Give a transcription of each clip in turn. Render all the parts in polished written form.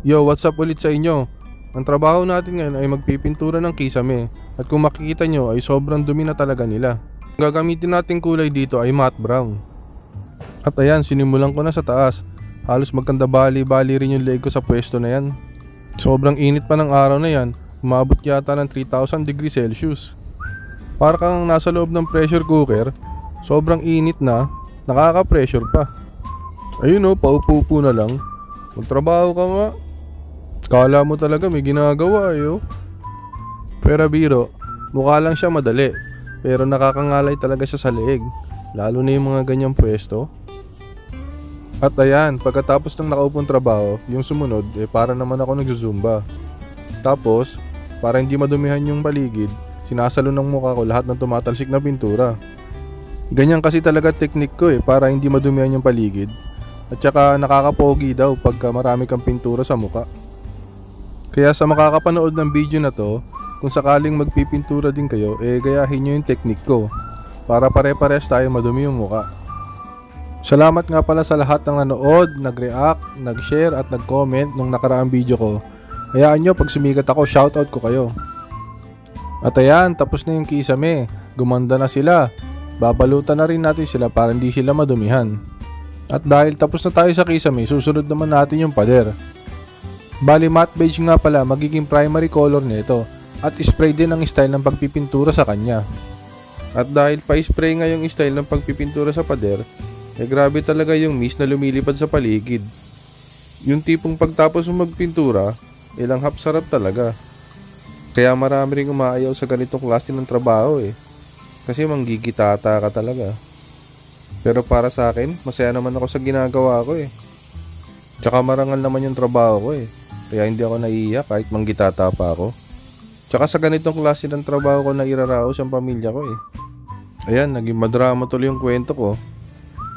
Yo, what's up ulit sa inyo? Ang trabaho natin ngayon ay magpipintura ng kisame at kung makikita nyo ay sobrang dumi na talaga nila. Ang gagamitin nating kulay dito ay matte brown. At ayan, sinimulan ko na sa taas. Halos magkanda bali-bali rin yung leg ko sa pwesto na yan. Sobrang init pa ng araw na yan, umabot yata ng 3,000 degrees Celsius. Para kang nasa loob ng pressure cooker, sobrang init na, nakaka-pressure pa. Ayun o, paupo-upo na lang. Magtrabaho ka nga. Kala mo talaga may ginagawa Pero biro, mukha lang siya madali. Pero nakakangalay talaga siya sa leeg. Lalo na yung mga ganyang pwesto. At ayan, pagkatapos ng nakaupong trabaho, yung sumunod, para naman ako nagzumba. Tapos, para hindi madumihan yung paligid, sinasalo ng mukha ko lahat ng tumatalsik na pintura. Ganyan kasi talaga technique ko para hindi madumihan yung paligid. At saka nakakapogi daw pagka marami kang pintura sa mukha. Kaya sa makakapanood ng video na to, kung sakaling magpipintura din kayo, gayahin nyo yung technique ko para pare-pares tayo madumi yung mukha. Salamat nga pala sa lahat ng nanood, nag-react, nag-share at nag-comment nung nakaraang video ko. Hayaan nyo pag sumikat ako, shoutout ko kayo. At ayan, tapos na yung kisame. Gumanda na sila. Babalutan na rin natin sila para hindi sila madumihan. At dahil tapos na tayo sa kisame, susunod naman natin yung pader. Bali matte beige nga pala magiging primary color nito at spray din ang style ng pagpipintura sa kanya. At dahil pa-spray nga yung style ng pagpipintura sa pader, grabe talaga yung mist na lumilipad sa paligid. Yung tipong pagtapos mo magpintura, ilang sarap talaga. Kaya marami ring umaayaw sa ganitong klase ng trabaho Kasi manggigitata ka talaga. Pero para sa akin, masaya naman ako sa ginagawa ko Tsaka marangal naman yung trabaho ko Kaya hindi ako naiiyak kahit manggitata pa ako. Tsaka sa ganitong klase ng trabaho ko na iraraos ang pamilya ko Ayan, naging madrama tuloy yung kwento ko.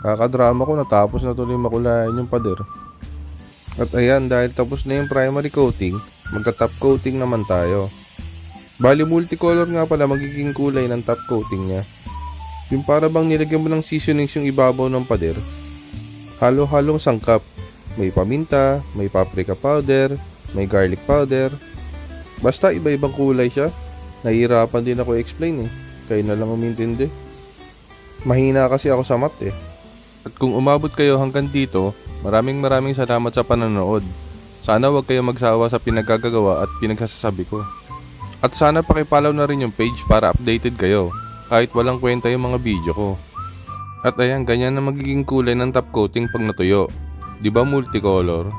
Kakadrama ko natapos na tuloy makulayan yung pader. At ayan, dahil tapos na yung primary coating, magka-top coating naman tayo. Bali multicolor nga pala magiging kulay ng top coating niya. Yung para bang nilagyan mo ng seasonings yung ibabaw ng pader. Halo-halong sangkap. May paminta, may paprika powder, may garlic powder. Basta iba-ibang kulay siya. Nahihirapan din ako explain Kayo na lang umintindi. Mahina kasi ako sa math At kung umabot kayo hanggang dito, maraming salamat sa panonood. Sana wag kayo magsawa sa pinagkagagawa at pinagsasabi ko. At sana pakipollow na rin yung page para updated kayo. Kahit walang kwenta yung mga video ko. At ayan, ganyan na magiging kulay ng top coating pag natuyo. Diba multicolor?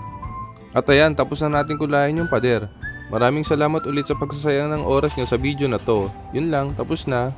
At ayan, tapos na natin kulayan yung pader. Maraming salamat ulit sa pagsasayang ng oras nyo sa video na to. Yun lang, tapos na.